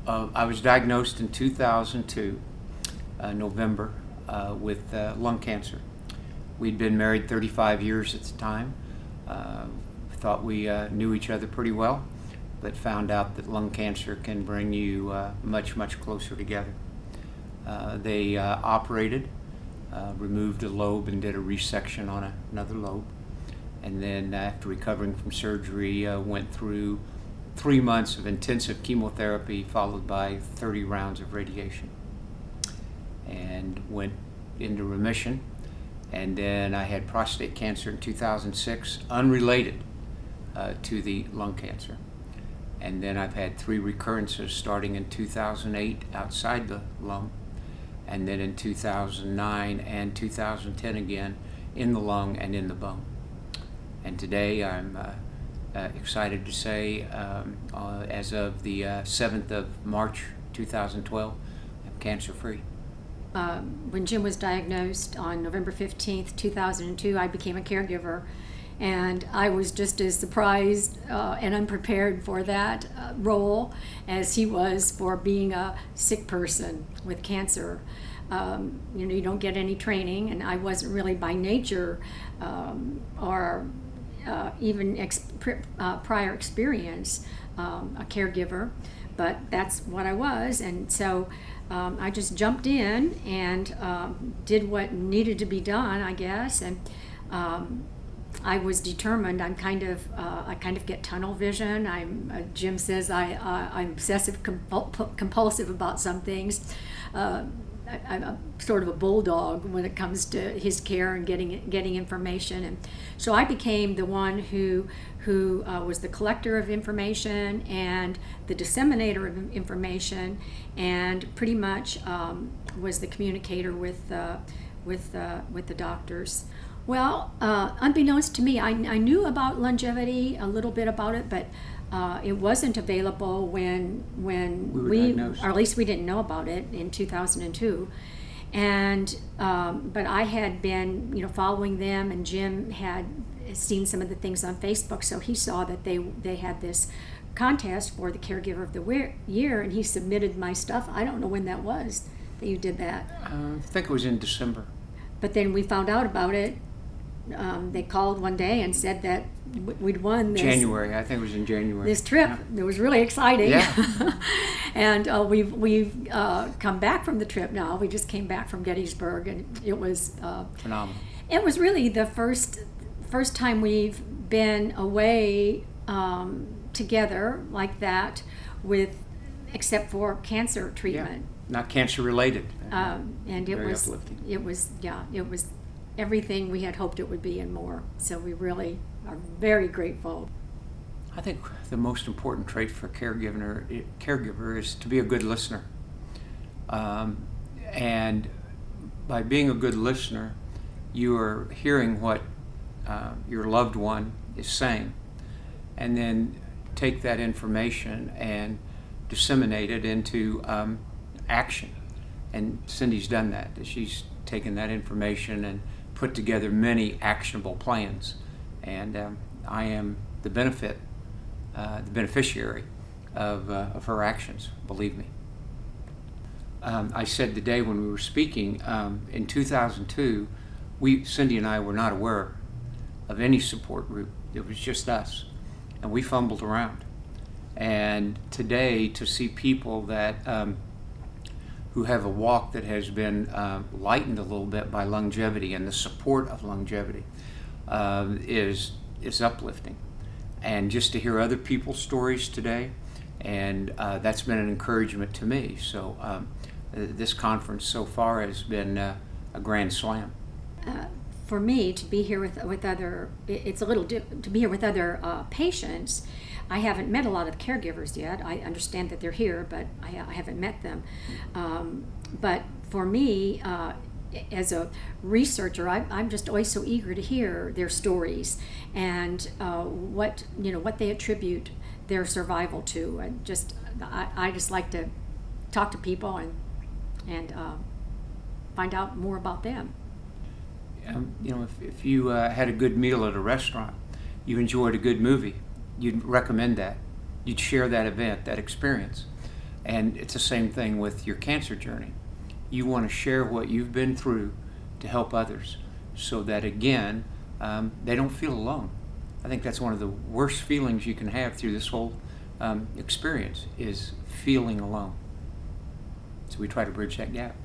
I was diagnosed in 2002, November, with lung cancer. We'd been married 35 years at the time. Thought we knew each other pretty well, but found out that lung cancer can bring you much, much closer together. They operated, removed a lobe and did a resection on another lobe. And then after recovering from surgery, went through 3 months of intensive chemotherapy followed by 30 rounds of radiation. And went into remission. And then I had prostate cancer in 2006, unrelated to the lung cancer. And then I've had 3 recurrences starting in 2008 outside the lung, and then in 2009 and 2010 again in the lung and in the bone. And today I'm excited to say, as of the 7th of March 2012, I'm cancer-free. When Jim was diagnosed on November 15th, 2002, I became a caregiver. And I was just as surprised and unprepared for that role as he was for being a sick person with cancer. You don't get any training, and I wasn't really by nature or even prior experience a caregiver, but that's what I was. And so I just jumped in and did what needed to be done, I guess. And I was determined. I kind of get tunnel vision. Jim says I'm obsessive compulsive about some things. I'm sort of a bulldog when it comes to his care and getting information. And so I became the one who was the collector of information and the disseminator of information, and pretty much was the communicator with the doctors. Well, unbeknownst to me, I knew about LUNGevity, a little bit about it, but it wasn't available when we or at least we didn't know about it in 2002. And but I had been, following them, and Jim had seen some of the things on Facebook, so he saw that they had this contest for the Caregiver of the Year, and he submitted my stuff. I don't know when that was that you did that. I think it was in December. But then we found out about it. They called one day and said that we'd won this. January, I think it was in January. This trip. Yeah. It was really exciting. Yeah. And we've come back from the trip now. We just came back from Gettysburg, and it was phenomenal. It was really the first time we've been away together like that, except for cancer treatment. Yeah. Not cancer related. And it Very was uplifting. It was everything we had hoped it would be and more. So we really are very grateful. I think the most important trait for a caregiver is to be a good listener. And by being a good listener, you are hearing what your loved one is saying, and then take that information and disseminate it into action. And Cindy's done that. She's taken that information and put together many actionable plans, and I am the beneficiary of her actions, believe me. I said today when we were speaking, in 2002, Cyndi and I were not aware of any support group. It was just us, and we fumbled around. And today, to see people that who have a walk that has been lightened a little bit by LUNGevity and the support of LUNGevity is uplifting. And just to hear other people's stories today, and that's been an encouragement to me. So this conference so far has been a grand slam. For me, to be here with other, it's a little to be here with other patients. I haven't met a lot of caregivers yet. I understand that they're here, but I haven't met them. But for me, as a researcher, I'm just always so eager to hear their stories and what they attribute their survival to. I just like to talk to people and find out more about them. If you had a good meal at a restaurant, you enjoyed a good movie, you'd recommend that. You'd share that event, that experience. And it's the same thing with your cancer journey. You want to share what you've been through to help others so that, again, they don't feel alone. I think that's one of the worst feelings you can have through this whole experience, is feeling alone. So we try to bridge that gap.